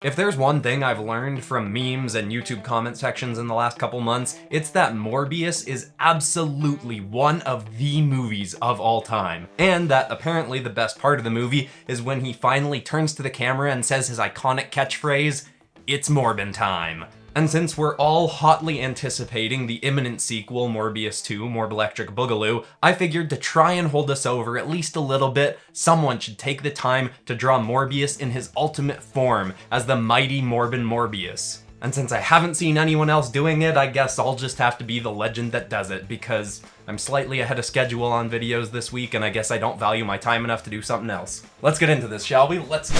If there's one thing I've learned from memes and YouTube comment sections in the last couple months, it's that Morbius is absolutely one of the movies of all time. And that apparently the best part of the movie is when he finally turns to the camera and says his iconic catchphrase, "It's Morbin time." And since we're all hotly anticipating the imminent sequel, Morbius 2, Morbilectric Boogaloo, I figured to try and hold us over at least a little bit, someone should take the time to draw Morbius in his ultimate form as the Mighty Morbin Morbius. And since I haven't seen anyone else doing it, I guess I'll just have to be the legend that does it, because I'm slightly ahead of schedule on videos this week, and I guess I don't value my time enough to do something else. Let's get into this, shall we? Let's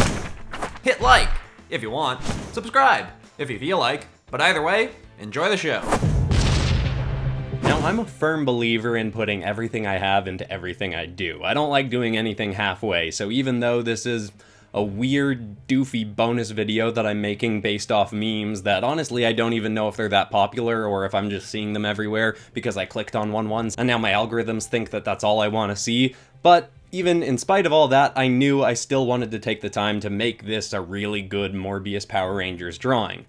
Hit like if you want, subscribe if you feel like, but either way, enjoy the show. Now, I'm a firm believer in putting everything I have into everything I do. I don't like doing anything halfway, so even though this is a weird, doofy bonus video that I'm making based off memes that honestly I don't even know if they're that popular or if I'm just seeing them everywhere because I clicked on one once and now my algorithms think that that's all I want to see, but even in spite of all that, I knew I still wanted to take the time to make this a really good Morbius Power Rangers drawing.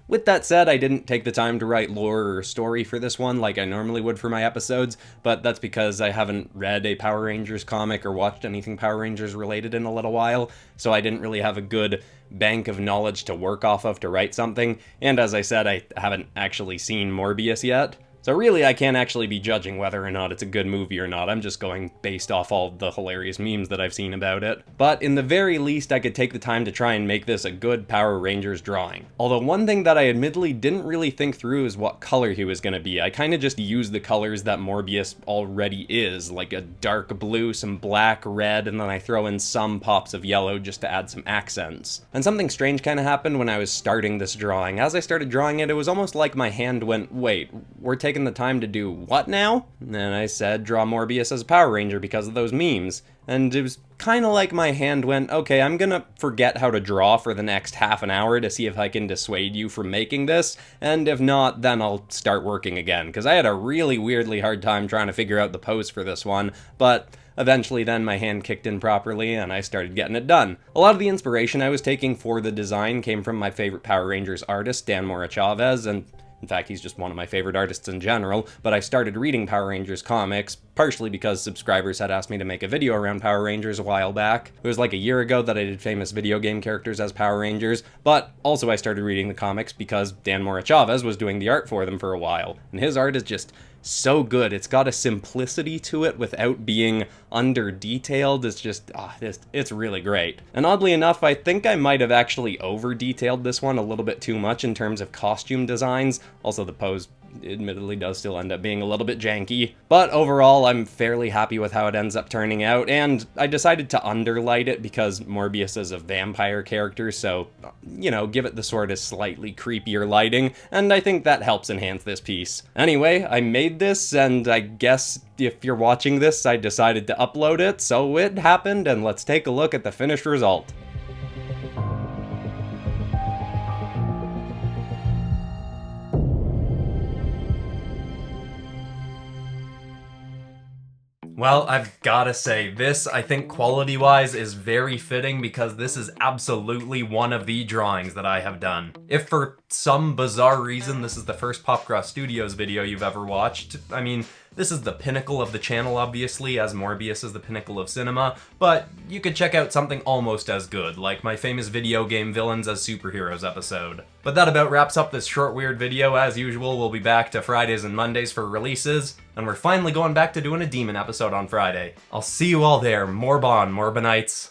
With that said, I didn't take the time to write lore or story for this one like I normally would for my episodes, but that's because I haven't read a Power Rangers comic or watched anything Power Rangers related in a little while, so I didn't really have a good bank of knowledge to work off of to write something, and as I said, I haven't actually seen Morbius yet. So really, I can't actually be judging whether or not it's a good movie or not. I'm just going based off all the hilarious memes that I've seen about it. But in the very least, I could take the time to try and make this a good Power Rangers drawing. Although one thing that I admittedly didn't really think through is what color he was going to be. I kind of just used the colors that Morbius already is, like a dark blue, some black, red, and then I throw in some pops of yellow just to add some accents. And something strange kind of happened when I was starting this drawing. As I started drawing it, it was almost like my hand went, wait, we're taking the time to do what now? And I said, draw Morbius as a Power Ranger because of those memes. And it was kind of like my hand went, okay, I'm gonna forget how to draw for the next half an hour to see if I can dissuade you from making this, and if not, then I'll start working again, because I had a really weirdly hard time trying to figure out the pose for this one, but eventually then my hand kicked in properly and I started getting it done. A lot of the inspiration I was taking for the design came from my favorite Power Rangers artist, Dan Mora Chavez, and in fact, he's just one of my favorite artists in general, but I started reading Power Rangers comics, partially because subscribers had asked me to make a video around Power Rangers a while back. It was like a year ago that I did famous video game characters as Power Rangers, but also I started reading the comics because Dan Mora Chavez was doing the art for them for a while, and his art is just so good. It's got a simplicity to it without being under-detailed. It's just, it's really great. And oddly enough, I think I might have actually over-detailed this one a little bit too much in terms of costume designs. Also, the pose admittedly does still end up being a little bit janky, but overall I'm fairly happy with how it ends up turning out, and I decided to underlight it because Morbius is a vampire character, so, you know, give it the sort of slightly creepier lighting, and I think that helps enhance this piece. Anyway, I made this, and I guess if you're watching this, I decided to upload it, so it happened, and let's take a look at the finished result. Well, I've gotta say, this, I think quality-wise, is very fitting because this is absolutely one of the drawings that I have done. If for some bizarre reason this is the first PopCross Studios video you've ever watched, I mean, this is the pinnacle of the channel, obviously, as Morbius is the pinnacle of cinema, but you could check out something almost as good, like my famous video game Villains as Superheroes episode. But that about wraps up this short, weird video. As usual, we'll be back to Fridays and Mondays for releases, and we're finally going back to doing a demon episode on Friday. I'll see you all there. Morbon, Morbinites.